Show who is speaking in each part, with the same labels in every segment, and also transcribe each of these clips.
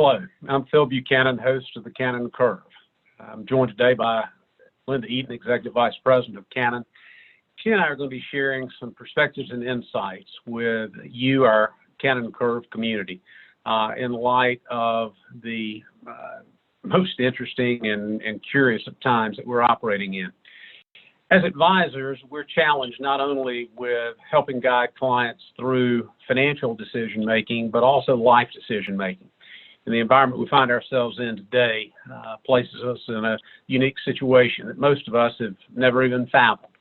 Speaker 1: Hello, I'm Phil Buchanan, host of the Cannon Curve. I'm joined today by Linda Eaton, Executive Vice President of Cannon. She and I are going to be sharing some perspectives and insights with you, our Cannon Curve community, in light of the most interesting and curious of times that we're operating in. As advisors, we're challenged not only with helping guide clients through financial decision-making, but also life decision-making. And the environment we find ourselves in today places us in a unique situation that most of us have never even fathomed.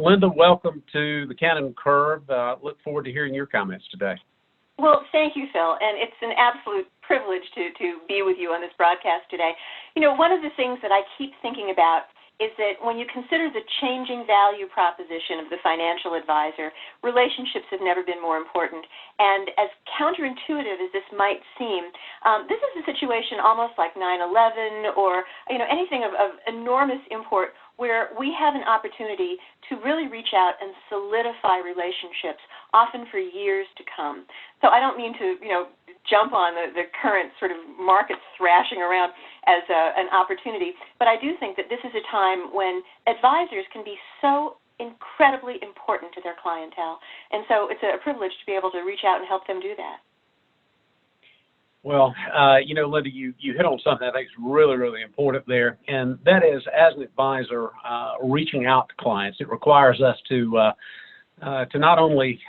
Speaker 1: Linda, welcome to the Cannon Curve. Look forward to hearing your comments today.
Speaker 2: Well, thank you, Phil, and it's an absolute privilege to be with you on this broadcast today. You know, one of the things that I keep thinking about is that when you consider the changing value proposition of the financial advisor, relationships have never been more important. And as counterintuitive as this might seem, this is a situation almost like 9/11 or anything of enormous import where we have an opportunity to really reach out and solidify relationships, often for years to come. So I don't mean to, jump on the current sort of market thrashing around as an opportunity, but I do think that this is a time when advisors can be so incredibly important to their clientele. And so it's a privilege to be able to reach out and help them do that.
Speaker 1: Well, Linda, you hit on something I think is really, really important there, and that is, as an advisor, reaching out to clients. It requires us to not only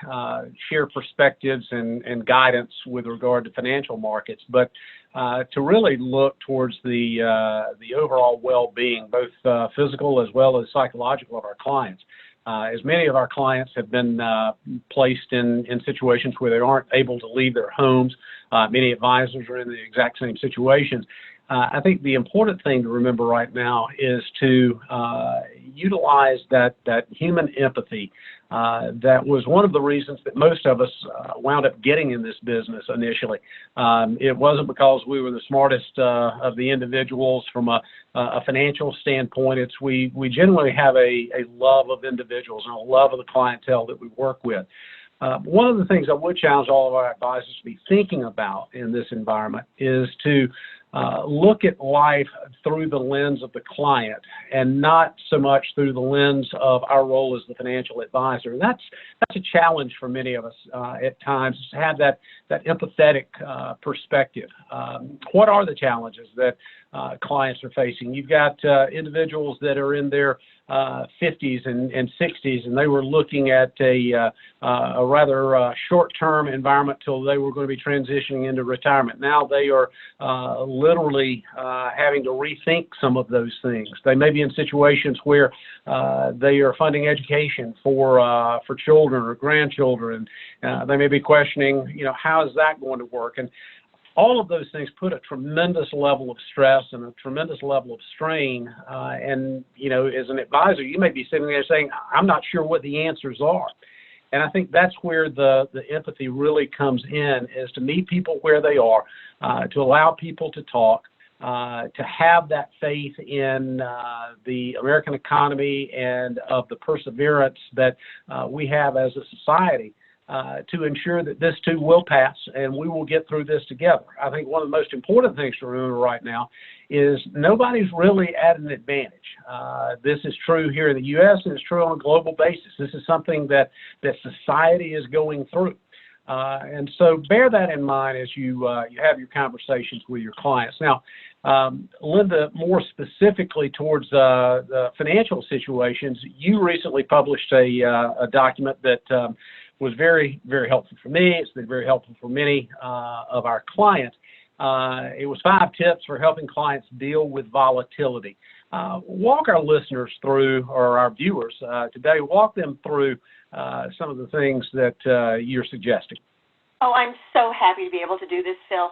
Speaker 1: share perspectives and guidance with regard to financial markets, but to really look towards the overall well-being, both physical as well as psychological, of our clients. As many of our clients have been placed in situations where they aren't able to leave their homes, many advisors are in the exact same situations. I think the important thing to remember right now is to utilize that human empathy. That was one of the reasons that most of us wound up getting in this business initially. It wasn't because we were the smartest of the individuals from a financial standpoint. It's we generally have a love of individuals and a love of the clientele that we work with. One of the things I would challenge all of our advisors to be thinking about in this environment is to look at life through the lens of the client and not so much through the lens of our role as the financial advisor. And that's a challenge for many of us at times, to have that empathetic perspective. What are the challenges that clients are facing? You've got individuals that are in their 50s and 60s, and they were looking at a rather short-term environment till they were going to be transitioning into retirement. Now they are literally having to rethink some of those things. They may be in situations where they are funding education for children or grandchildren. They may be questioning, how is that going to work? And all of those things put a tremendous level of stress and a tremendous level of strain. And, as an advisor, you may be sitting there saying, I'm not sure what the answers are. And I think that's where the empathy really comes in, is to meet people where they are, to allow people to talk, to have that faith in the American economy and of the perseverance that we have as a society. To ensure that this too will pass and we will get through this together. I think one of the most important things to remember right now is nobody's really at an advantage. This is true here in the U.S. and it's true on a global basis. This is something that society is going through. And so bear that in mind as you have your conversations with your clients. Now, Linda, more specifically towards the financial situations, you recently published a document that was very, very helpful for me. It's been very helpful for many of our clients. It was 5 tips for helping clients deal with volatility. Walk our listeners through, or our viewers today, walk them through some of the things that you're suggesting.
Speaker 2: Oh, I'm so happy to be able to do this, Phil.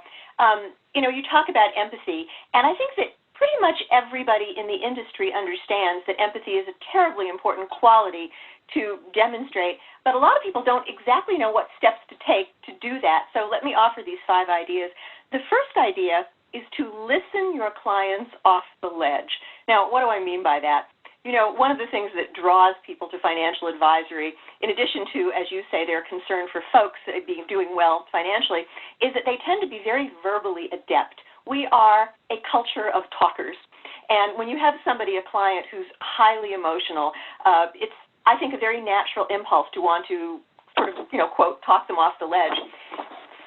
Speaker 2: You talk about empathy, and I think that pretty much everybody in the industry understands that empathy is a terribly important quality to demonstrate, but a lot of people don't exactly know what steps to take to do that. So let me offer these 5 ideas. The first idea is to listen your clients off the ledge. Now, what do I mean by that? One of the things that draws people to financial advisory, in addition to, as you say, their concern for folks doing well financially, is that they tend to be very verbally adept. We are a culture of talkers. And when you have somebody, a client, who's highly emotional, it's, I think, a very natural impulse to want to sort of, quote, talk them off the ledge.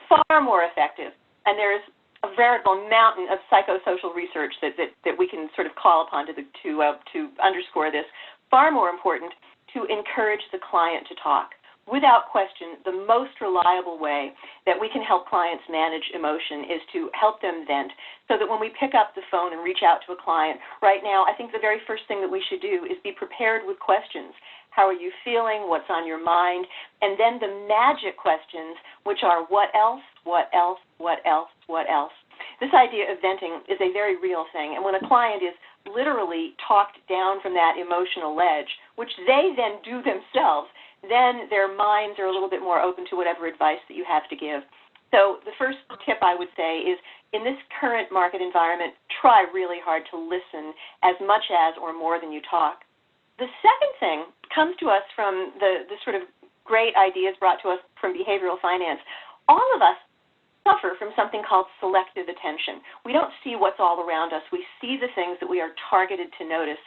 Speaker 2: Far more effective. And there's a veritable mountain of psychosocial research that we can sort of call upon to underscore this. Far more important to encourage the client to talk. Without question, the most reliable way that we can help clients manage emotion is to help them vent, so that when we pick up the phone and reach out to a client, right now, I think the very first thing that we should do is be prepared with questions. How are you feeling? What's on your mind? And then the magic questions, which are what else, what else, what else, what else? This idea of venting is a very real thing, and when a client is literally talked down from that emotional ledge, which they then do themselves, then their minds are a little bit more open to whatever advice that you have to give. So the first tip I would say is, in this current market environment, try really hard to listen as much as or more than you talk. The second thing comes to us from the sort of great ideas brought to us from behavioral finance. All of us suffer from something called selective attention. We don't see what's all around us. We see the things that we are targeted to notice.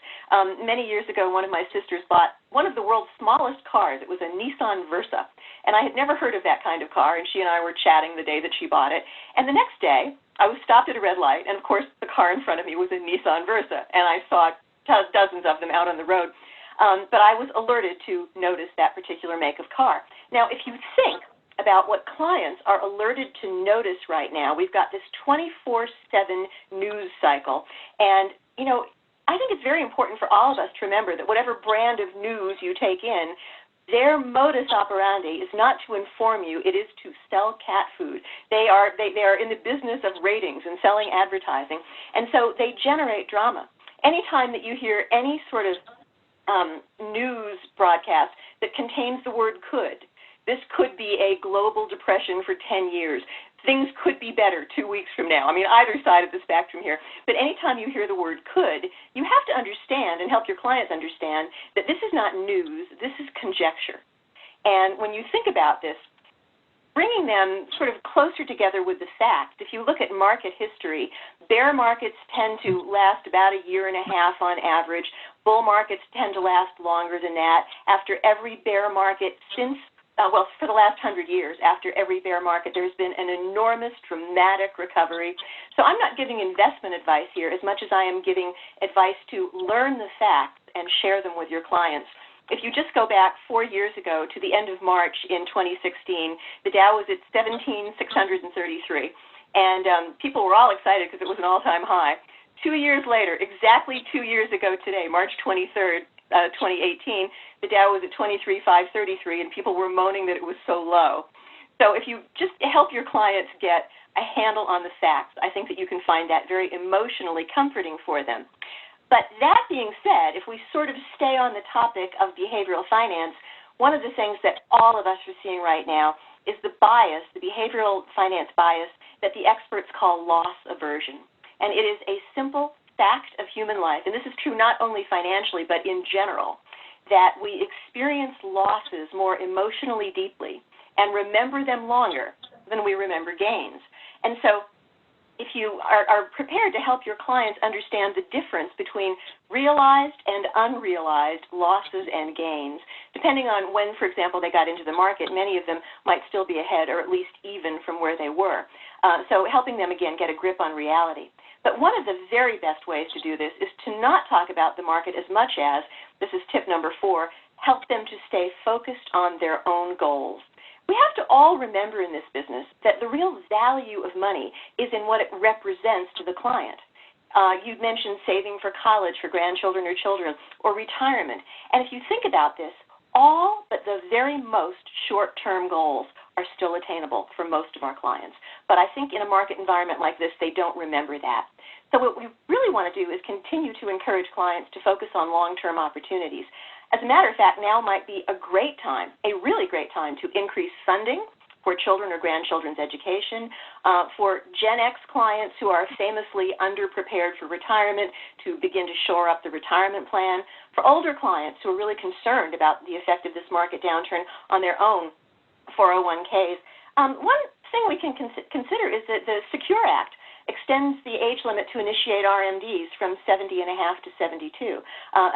Speaker 2: Many years ago, one of my sisters bought one of the world's smallest cars. It was a Nissan Versa, and I had never heard of that kind of car, and she and I were chatting the day that she bought it. And the next day, I was stopped at a red light, and of course, the car in front of me was a Nissan Versa, and I saw dozens of them out on the road. But I was alerted to notice that particular make of car. Now, if you think about what clients are alerted to notice right now, we've got this 24/7 news cycle, and, I think it's very important for all of us to remember that whatever brand of news you take in, their modus operandi is not to inform you, it is to sell cat food. They are in the business of ratings and selling advertising, and so they generate drama. Anytime that you hear any sort of news broadcast that contains the word could, this could be a global depression for 10 years. Things could be better 2 weeks from now. I mean, either side of the spectrum here. But anytime you hear the word could, you have to understand and help your clients understand that this is not news, this is conjecture. And when you think about this, bringing them sort of closer together with the fact, if you look at market history, bear markets tend to last about a year and a half on average. Bull markets tend to last longer than that. After every bear market for the last 100 years, after every bear market, there's been an enormous, dramatic recovery. So I'm not giving investment advice here as much as I am giving advice to learn the facts and share them with your clients. If you just go back 4 years ago to the end of March in 2016, the Dow was at 17,633, and people were all excited because it was an all-time high. 2 years later, exactly 2 years ago today, March 23rd, 2018, the Dow was at 23,533, and people were moaning that it was so low. So if you just help your clients get a handle on the facts, I think that you can find that very emotionally comforting for them. But that being said, if we sort of stay on the topic of behavioral finance, one of the things that all of us are seeing right now is the bias, the behavioral finance bias, that the experts call loss aversion. And it is a simple fact of human life, and this is true not only financially but in general, that we experience losses more emotionally deeply and remember them longer than we remember gains. And so if you are prepared to help your clients understand the difference between realized and unrealized losses and gains, depending on when, for example, they got into the market, many of them might still be ahead or at least even from where they were. So helping them, again, get a grip on reality. But one of the very best ways to do this is to not talk about the market as much as, this is tip number 4, help them to stay focused on their own goals. We have to all remember in this business that the real value of money is in what it represents to the client. You mentioned saving for college for grandchildren or children, or retirement. And if you think about this, all but the very most short-term goals are still attainable for most of our clients. But I think in a market environment like this, they don't remember that. So what we really want to do is continue to encourage clients to focus on long-term opportunities. As a matter of fact, now might be a great time, a really great time, to increase funding, for children or grandchildren's education, for Gen X clients who are famously underprepared for retirement to begin to shore up the retirement plan, for older clients who are really concerned about the effect of this market downturn on their own 401ks. One thing we can consider is that the SECURE Act extends the age limit to initiate RMDs from 70 and a half to 72.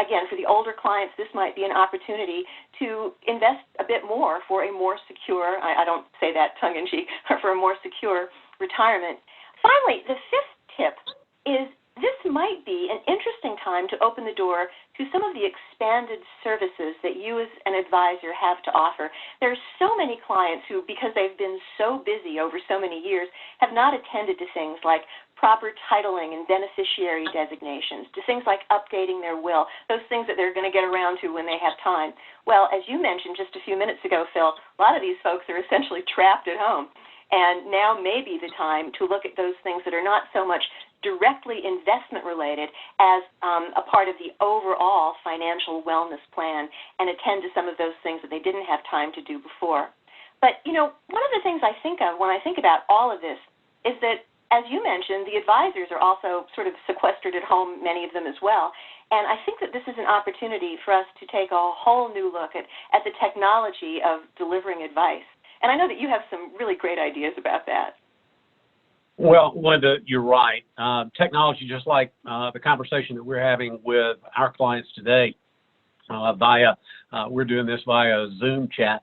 Speaker 2: Again, for the older clients, this might be an opportunity to invest a bit more for a more secure, I don't say that tongue-in-cheek, for a more secure retirement. Finally, the fifth tip is this might be an interesting time to open the door to some of the expanded services that you as an advisor have to offer. There are so many clients who, because they've been so busy over so many years, have not attended to things like proper titling and beneficiary designations, to things like updating their will, those things that they're going to get around to when they have time. Well, as you mentioned just a few minutes ago, Phil, a lot of these folks are essentially trapped at home. And now may be the time to look at those things that are not so much directly investment related as a part of the overall financial wellness plan, and attend to some of those things that they didn't have time to do before. But, you know, one of the things I think of when I think about all of this is that, as you mentioned, the advisors are also sort of sequestered at home, many of them as well. And I think that this is an opportunity for us to take a whole new look at the technology of delivering advice. And I know that you have some really great ideas about that.
Speaker 1: Well, Linda, you're right. Technology, just like the conversation that we're having with our clients today we're doing this via Zoom chat.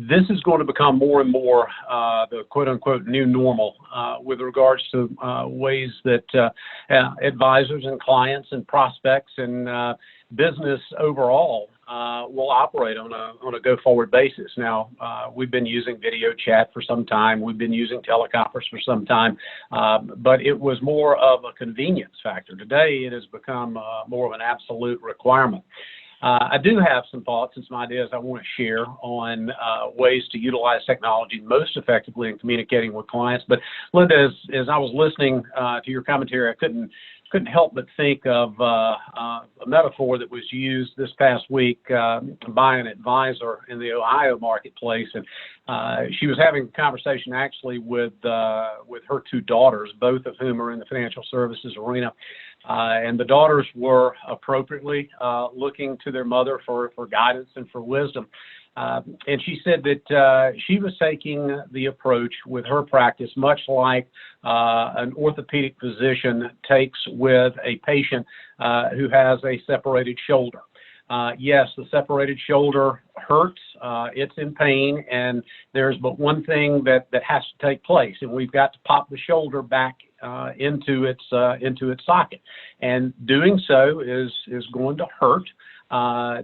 Speaker 1: This is going to become more and more the quote-unquote new normal with regards to ways that advisors and clients and prospects and business overall will operate on a go-forward basis. Now, we've been using video chat for some time. We've been using teleconference for some time, but it was more of a convenience factor. Today, it has become more of an absolute requirement. I do have some thoughts and some ideas I want to share on ways to utilize technology most effectively in communicating with clients. But Linda, as I was listening to your commentary, I couldn't help but think of a metaphor that was used this past week by an advisor in the Ohio marketplace, and she was having a conversation actually with her two daughters, both of whom are in the financial services arena. And the daughters were appropriately looking to their mother for guidance and for wisdom. And she said that she was taking the approach with her practice much like an orthopedic physician takes with a patient who has a separated shoulder. Yes, the separated shoulder hurts, it's in pain, and there's but one thing that has to take place, and we've got to pop the shoulder back into its socket. And doing so is going to hurt.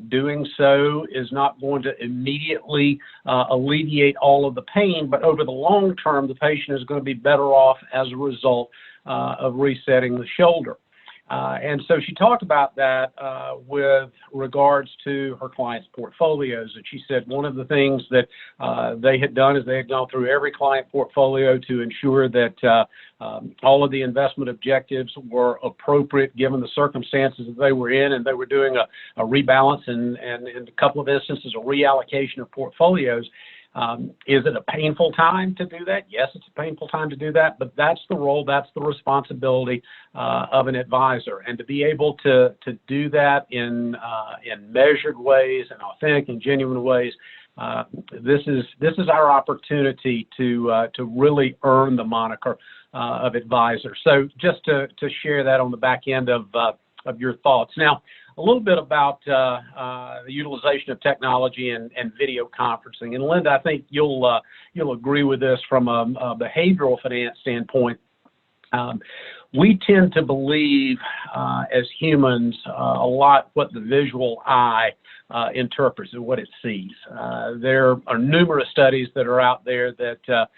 Speaker 1: Doing so is not going to immediately alleviate all of the pain, but over the long term, the patient is going to be better off as a result of resetting the shoulder. And so she talked about that with regards to her clients' portfolios. And she said one of the things that they had done is they had gone through every client portfolio to ensure that all of the investment objectives were appropriate given the circumstances that they were in, and they were doing a rebalance and in a couple of instances a reallocation of portfolios. Is it a painful time to do that? Yes, it's a painful time to do that, but that's the role, that's the responsibility of an advisor. And to be able to do that in measured ways and authentic and genuine ways, this is our opportunity to really earn the moniker of advisor. So just to share that on the back end of your thoughts. Now, a little bit about the utilization of technology and video conferencing. And Linda, I think you'll agree with this from a behavioral finance standpoint. We tend to believe as humans a lot what the visual eye interprets and what it sees. There are numerous studies that are out there that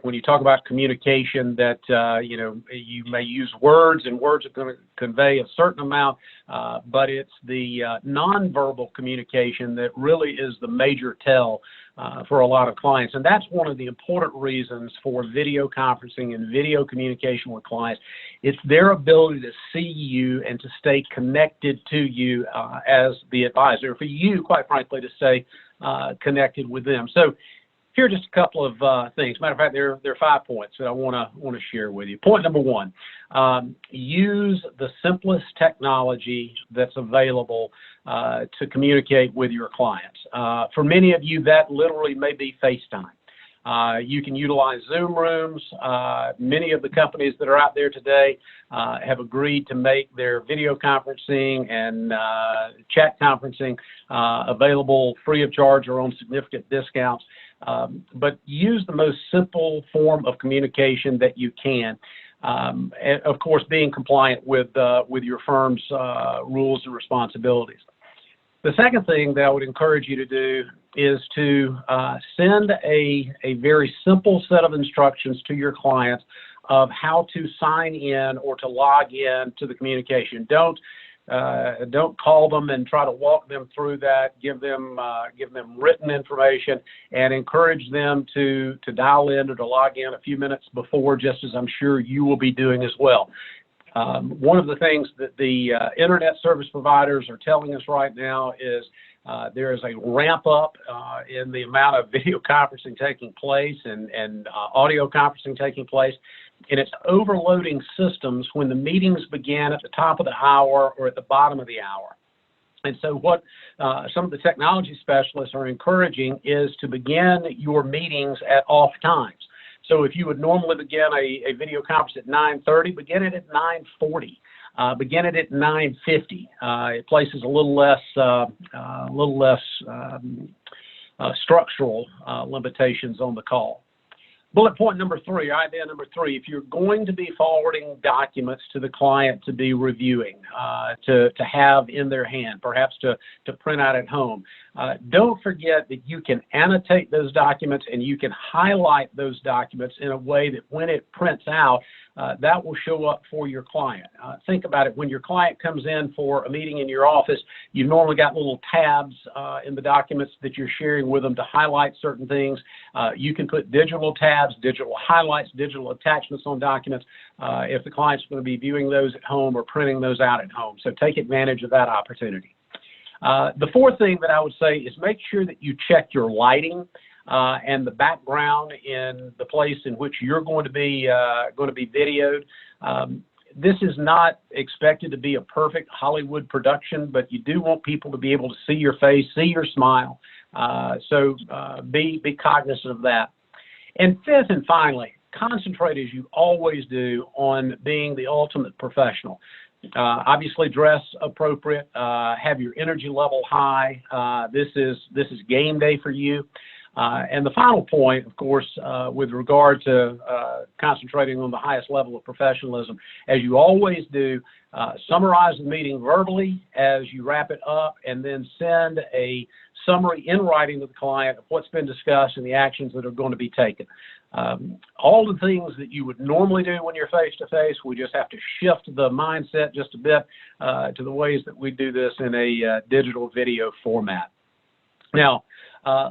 Speaker 1: When you talk about communication, that you may use words, and words are going to convey a certain amount, but it's the nonverbal communication that really is the major tell for a lot of clients. And that's one of the important reasons for video conferencing and video communication with clients. It's their ability to see you and to stay connected to you as the advisor, for you, quite frankly, to stay connected with them. So here are just a couple of things. Matter of fact, there are 5 points that I want to share with you. Point number 1, use the simplest technology that's available to communicate with your clients. For many of you, that literally may be FaceTime. You can utilize Zoom rooms. Many of the companies that are out there today have agreed to make their video conferencing and chat conferencing available free of charge or on significant discounts. But use the most simple form of communication that you can. And of course, being compliant with your firm's rules and responsibilities. The second thing that I would encourage you to do is to send a very simple set of instructions to your clients of how to sign in or to log in to the communication. Don't call them and try to walk them through that. Give them written information and encourage them to dial in or to log in a few minutes before, just as I'm sure you will be doing as well. One of the things that the internet service providers are telling us right now is there is a ramp up in the amount of video conferencing taking place and audio conferencing taking place, and it's overloading systems when the meetings begin at the top of the hour or at the bottom of the hour. And so what some of the technology specialists are encouraging is to begin your meetings at off times. So if you would normally begin a video conference at 9:30, begin it at 9:40. Begin it at 9:50. It places a little less structural limitations on the call. Bullet point number 3, idea number 3, if you're going to be forwarding documents to the client to be reviewing, to have in their hand, perhaps to print out at home, don't forget that you can annotate those documents and you can highlight those documents in a way that when it prints out, that will show up for your client. Think about it. When your client comes in for a meeting in your office, you've normally got little tabs in the documents that you're sharing with them to highlight certain things. You can put digital tabs, digital highlights, digital attachments on documents if the client's going to be viewing those at home or printing those out at home. So take advantage of that opportunity. The fourth thing that I would say is make sure that you check your lighting and the background in the place in which you're going to be videoed. This is not expected to be a perfect Hollywood production, but you do want people to be able to see your face, see your smile. So be cognizant of that. And fifth and finally, concentrate as you always do on being the ultimate professional. Obviously, dress appropriate. Have your energy level high. This is game day for you. And the final point, of course, with regard to concentrating on the highest level of professionalism, as you always do, summarize the meeting verbally as you wrap it up, and then send a summary in writing to the client of what's been discussed and the actions that are going to be taken. All the things that you would normally do when you're face-to-face, we just have to shift the mindset just a bit to the ways that we do this in a digital video format. Now,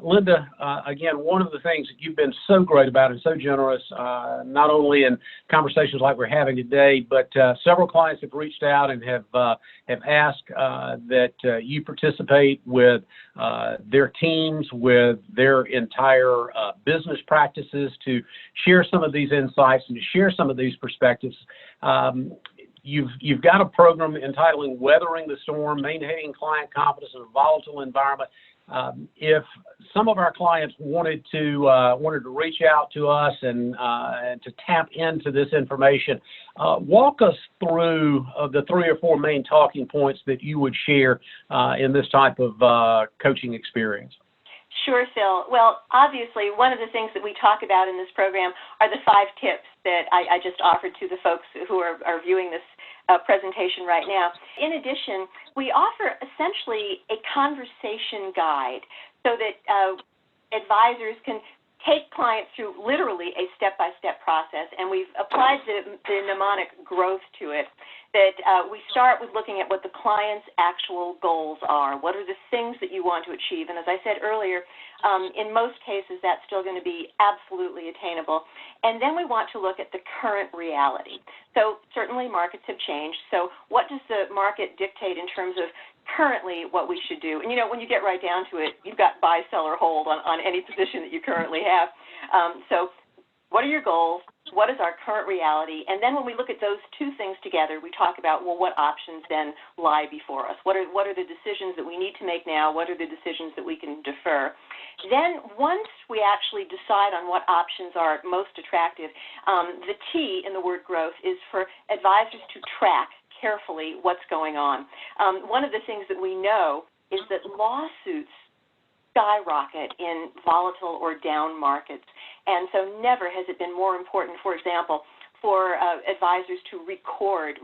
Speaker 1: Linda, again, one of the things that you've been so great about and so generous, not only in conversations like we're having today, but several clients have reached out and have asked that you participate with their teams, with their entire business practices, to share some of these insights and to share some of these perspectives. You've got a program entitled Weathering the Storm, Maintaining Client Confidence in a Volatile Environment. If some of our clients wanted to reach out to us and to tap into this information, walk us through the 3 or 4 main talking points that you would share in this type of coaching experience.
Speaker 2: Sure, Phil. Well, obviously, one of the things that we talk about in this program are the 5 tips that I just offered to the folks who are viewing this presentation right now. In addition, we offer essentially a conversation guide so that advisors can take clients through literally a step-by-step process, and we've applied the mnemonic growth to it, that we start with looking at what the client's actual goals are. What are the things that you want to achieve? And as I said earlier, in most cases, that's still going to be absolutely attainable. And then we want to look at the current reality. So certainly markets have changed. So what does the market dictate in terms of currently what we should do? And, you know, when you get right down to it, you've got buy, sell, or hold on any position that you currently have. So what are your goals? What is our current reality? And then when we look at those two things together, we talk about, well, what options then lie before us? What are the decisions that we need to make now? What are the decisions that we can defer? Then once we actually decide on what options are most attractive, the T in the word growth is for advisors to track carefully what's going on. One of the things that we know is that lawsuits skyrocket in volatile or down markets. And so never has it been more important, for example, for advisors to record,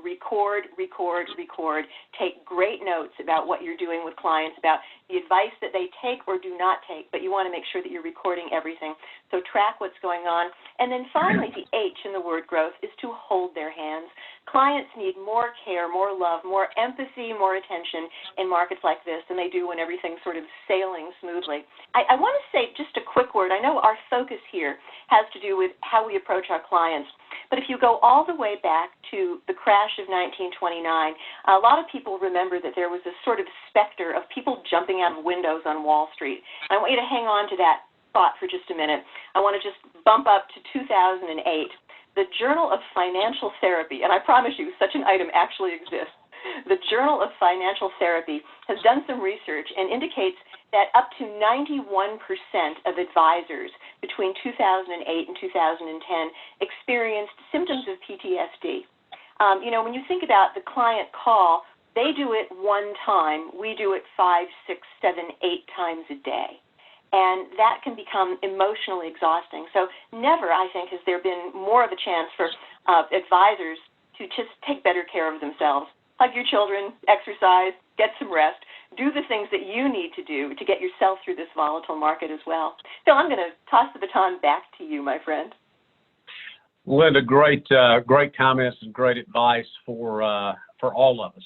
Speaker 2: take great notes about what you're doing with clients, about the advice that they take or do not take, but you want to make sure that you're recording everything. So track what's going on. And then finally, the H in the word growth is to hold their hands. Clients need more care, more love, more empathy, more attention in markets like this than they do when everything's sort of sailing smoothly. I want to say just a quick word. I know our focus here has to do with how we approach our clients. But if you go all the way back to the crash of 1929, a lot of people remember that there was this sort of specter of people jumping out of windows on Wall Street. And I want you to hang on to that thought for just a minute. I want to just bump up to 2008. The Journal of Financial Therapy, and I promise you such an item actually exists, the Journal of Financial Therapy has done some research and indicates that up to 91% of advisors between 2008 and 2010 experienced symptoms of PTSD. You know, when you think about the client call, they do it one time. We do it 5, 6, 7, 8 times a day. And that can become emotionally exhausting. So never, I think, has there been more of a chance for advisors to just take better care of themselves. Hug your children, exercise, get some rest, do the things that you need to do to get yourself through this volatile market as well. So I'm going to toss the baton back to you, my friend.
Speaker 1: Linda, great comments and great advice for all of us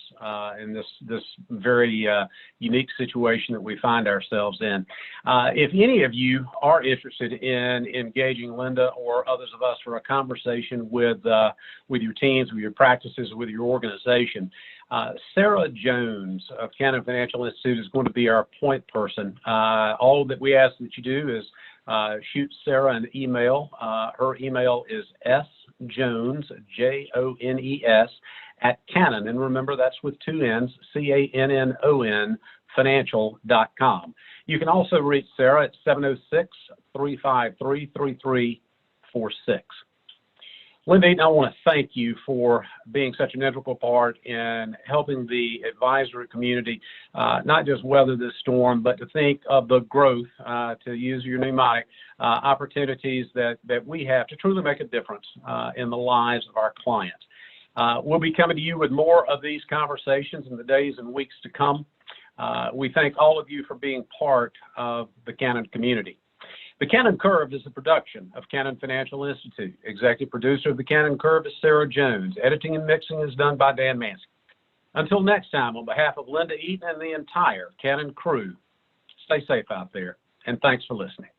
Speaker 1: in this very unique situation that we find ourselves in. If any of you are interested in engaging Linda or others of us for a conversation with your teams, with your practices, with your organization, Sarah Jones of Cannon Financial Institute is going to be our point person. All that we ask that you do is shoot Sarah an email. Her email is sjones, Jones, at Cannon. And remember, that's with 2 N's, CANNON, financial.com. You can also reach Sarah at 706-353-3346. Linda Eaton, I want to thank you for being such an integral part in helping the advisory community not just weather this storm, but to think of the growth, to use your mnemonic, opportunities that we have to truly make a difference in the lives of our clients. We'll be coming to you with more of these conversations in the days and weeks to come. We thank all of you for being part of the Cannon community. The Cannon Curve is a production of Cannon Financial Institute. Executive producer of the Cannon Curve is Sarah Jones. Editing and mixing is done by Dan Mansky. Until next time, on behalf of Linda Eaton and the entire Cannon crew, stay safe out there, and thanks for listening.